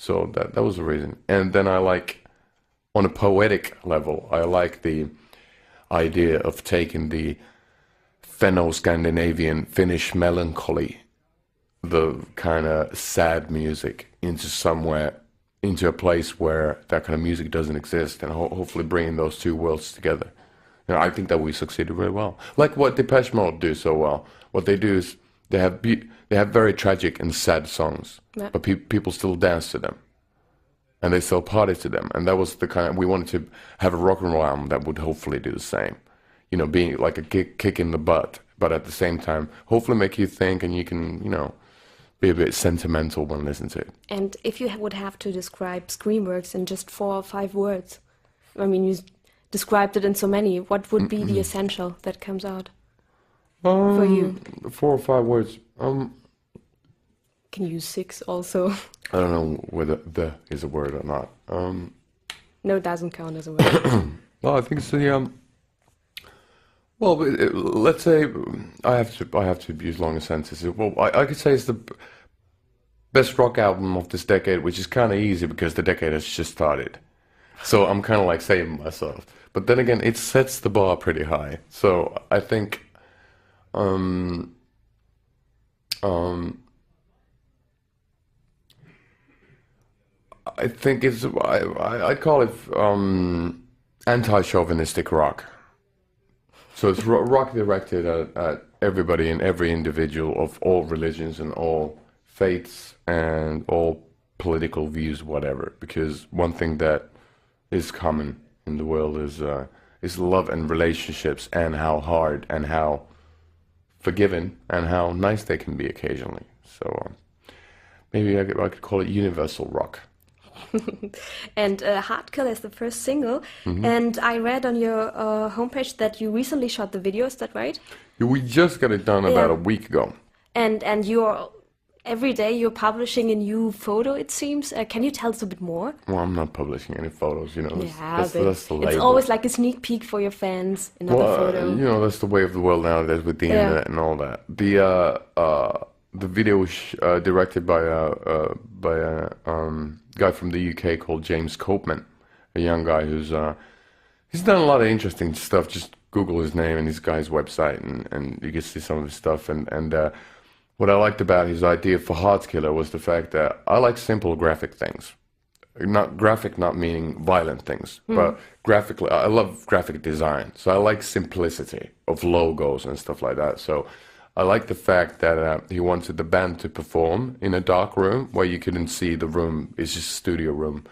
So that was the reason. And then I like, on a poetic level, I like the idea of taking the Fenno-Scandinavian Finnish melancholy, the kind of sad music, into somewhere, into a place where that kind of music doesn't exist, and hopefully bringing those two worlds together. And I think that we succeeded very well. Like what Depeche Mode do so well. What they do is they have very tragic and sad songs, Yeah. but people still dance to them, and they still party to them. And that was the kind of, we wanted to have a rock and roll album that would hopefully do the same. You know, being like a kick in the butt, but at the same time, hopefully make you think, and you can, you know, be a bit sentimental when listening to it. And if you would have to describe Screamworks in just 4 or 5 words, I mean, you described it in so many, what would be the essential that comes out for you? 4 or 5 words. Can you use 6 also? I don't know whether the is a word or not. No, it doesn't count as a word. Well, I think it's the well, let's say I have to use longer sentences. Well, I could say it's the best rock album of this decade, which is kind of easy because the decade has just started. So I'm kind of like saying myself. But then again, it sets the bar pretty high. So I think I think it's I'd call it anti-chauvinistic rock. So it's rock directed at everybody and every individual of all religions and all faiths and all political views, whatever. Because one thing that is common in the world is love and relationships, and how hard and how forgiving and how nice they can be occasionally. So maybe I could call it universal rock. And Hardkill is the first single. And I read on your homepage that you recently shot the video, is that right? We just got it done about Yeah. a week ago. And you're every day you're publishing a new photo, it seems. Can you tell us a bit more? Well, I'm not publishing any photos, you know. That's but the it's label. always like a sneak peek for your fans, another Well, photo. you know, that's the way of the world nowadays with the Yeah. internet and all that. The video was directed by a guy from the UK called James Copeman, a young guy who's he's done a lot of interesting stuff. Just Google his name and his guy's website, and you can see some of his stuff. And what I liked about his idea for Heartkiller was the fact that I like simple graphic things. Not graphic, not meaning violent things, but graphically, I love graphic design. So I like simplicity of logos and stuff like that. So I like the fact that he wanted the band to perform in a dark room where you couldn't see the room. It's just a studio room,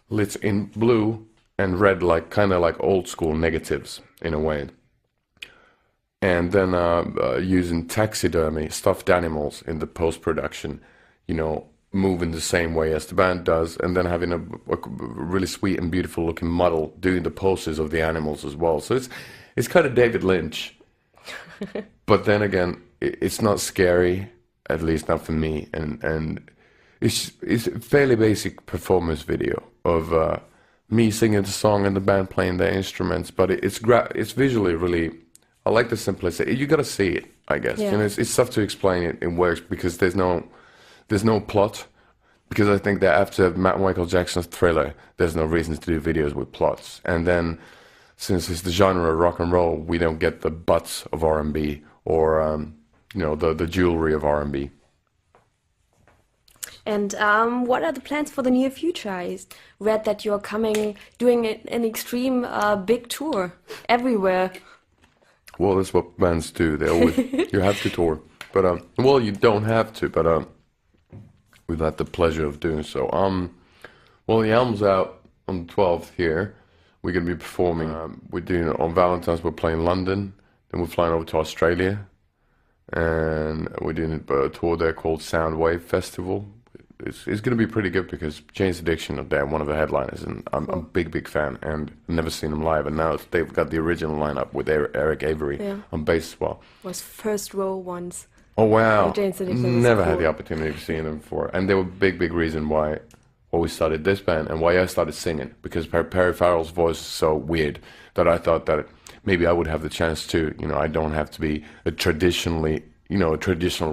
lit in blue and red, like kind of like old school negatives in a way. And then using taxidermy, stuffed animals in the post-production, you know, moving the same way as the band does, and then having a really sweet and beautiful looking model doing the poses of the animals as well. So it's kind of David Lynch, but then again, it's not scary, at least not for me, and it's a fairly basic performance video of me singing the song and the band playing their instruments, but it's visually really. I like the simplicity. You got to see it, I guess. Yeah. And it's tough to explain it in words because there's no plot. Because I think that after Michael Jackson's Thriller, there's no reason to do videos with plots. And then, since it's the genre of rock and roll, we don't get the butts of R&B or you know, the jewelry of R&B. And what are the plans for the near future? I read that you're doing an extreme big tour everywhere. Well, that's what bands do. They always you have to tour, but well, you don't have to, but we've had the pleasure of doing so. Well, the album's out on the 12th here. We're gonna be performing. We're doing it on Valentine's. We're playing London. Then we're flying over to Australia, and we're doing a tour there called Soundwave Festival. It's going to be pretty good because Jane's Addiction are there, one of the headliners, and I'm a big fan, and I've never seen them live, and now they've got the original lineup with Eric Avery on bass as well. Was first row once. Oh wow! Jane's Addiction was Never had cool. the opportunity of seeing them before, and they were a big reason why we started this band and why I started singing, because Perry Farrell's voice is so weird that I thought that maybe I would have the chance to, you know, I don't have to be a traditional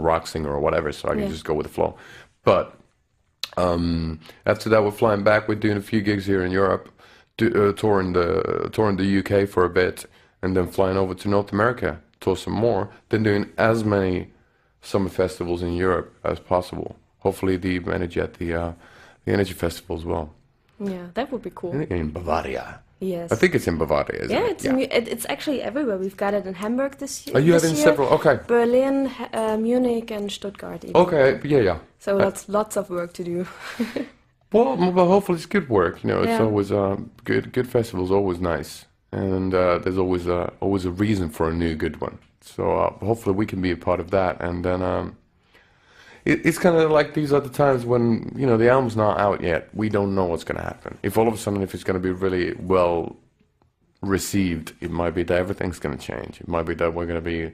rock singer or whatever, so I can just go with the flow. But After that, we're flying back. We're doing a few gigs here in Europe, touring the UK for a bit, and then flying over to North America, tour some more. Then doing as many summer festivals in Europe as possible. Hopefully, the energy at the energy festival as well. Yeah, that would be cool. In Bavaria. Yes. I think it's in Bavaria, isn't Yeah, it? it's actually everywhere. We've got it in Hamburg this year. Oh, you have this in year, several. Okay. Berlin, Munich, and Stuttgart. Even. Okay. Yeah. So lots of work to do. Well, hopefully it's good work. You know, it's Yeah. always good festivals, always nice, and there's always a reason for a new good one. So hopefully we can be a part of that, and then it's kind of like these are the times when the album's not out yet. We don't know what's going to happen. If all of a sudden if it's going to be really well received, it might be that everything's going to change. It might be that we're going to be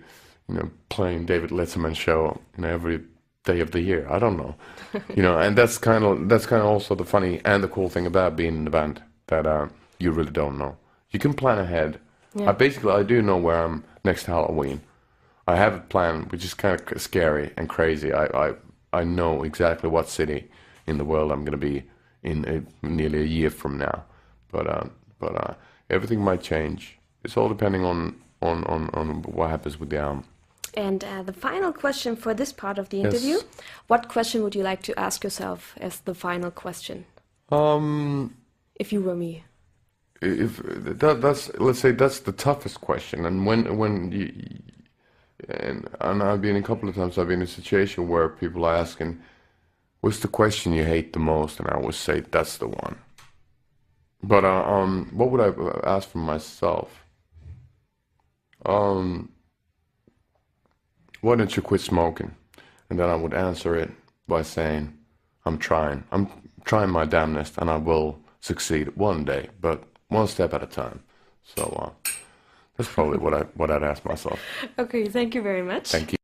playing David Letterman's show every day of the year. I don't know. And that's kind of also the funny and the cool thing about being in the band, that you really don't know. You can plan ahead. Yeah. I do know where I'm next Halloween. I have a plan, which is kind of scary and crazy. I know exactly what city in the world I'm going to be in nearly a year from now. But everything might change. It's all depending on what happens with the album. And the final question for this part of the interview: Yes. What question would you like to ask yourself as the final question? If you were me. If that's, let's say, that's the toughest question, and when you and I've been a couple of times, I've been in a situation where people are asking, what's the question you hate the most, and I would say that's the one. But what would I ask for myself? Why don't you quit smoking? And then I would answer it by saying, I'm trying my damnedest, and I will succeed one day, but one step at a time. So that's probably what I'd ask myself. Okay, thank you very much. Thank you.